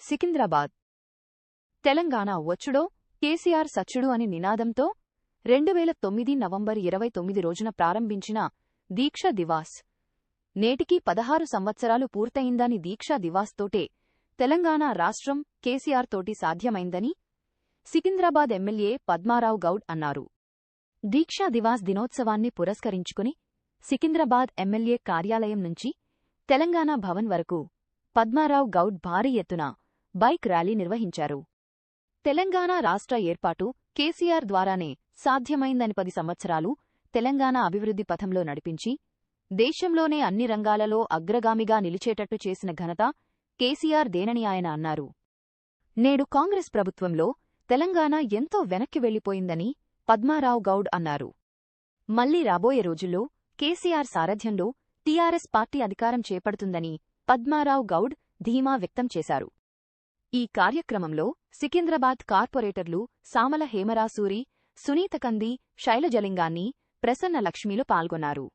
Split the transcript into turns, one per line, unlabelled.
సికింద్రాబాద్ తెలంగాణ వచ్చుడో కేసీఆర్ సచ్చుడు అని నినాదంతో 2009 నవంబర్ 29 రోజున ప్రారంభించిన దీక్షా దివాస్ నేటికి 16 సంవత్సరాలు పూర్తయిందని దీక్షా దివాస్ తోటే తెలంగాణ రాష్ట్రం కేసీఆర్ తోటి సాధ్యమైందని సికింద్రాబాద్ ఎమ్మెల్యే పద్మారావు గౌడ్ అన్నారు. దీక్షా దివాస్ దినోత్సవాన్ని పురస్కరించుకుని సికింద్రాబాద్ ఎమ్మెల్యే కార్యాలయం నుంచి తెలంగాణ భవన్ వరకు పద్మారావు గౌడ్ భారీ ఎత్తున బైక్ ర్యాలీ నిర్వహించారు. తెలంగాణ రాష్ట్ర ఏర్పాటు కేసీఆర్ ద్వారానే సాధ్యమైందని 10 సంవత్సరాలు తెలంగాణ అభివృద్ధి పథంలో నడిపించి దేశంలోనే అన్ని రంగాలలో అగ్రగామిగా నిలిచేటట్టు చేసిన ఘనత కేసీఆర్ దేనని ఆయన అన్నారు. నేడు కాంగ్రెస్ ప్రభుత్వంలో తెలంగాణ ఎంతో వెనక్కి వెళ్లిపోయిందని పద్మారావు గౌడ్ అన్నారు. మళ్లీ రాబోయే రోజుల్లో కేసీఆర్ సారథ్యంలో టీఆర్ఎస్ పార్టీ అధికారం చేపడుతుందని పద్మారావు గౌడ్ ధీమా వ్యక్తం చేశారు. ఈ కార్యక్రమంలో సికింద్రాబాద్ కార్పొరేటర్లు సామల హేమరాసూరి, సునీత కంది, శైలజలింగాన్ని, ప్రసన్న లక్ష్మీలు పాల్గొన్నారు.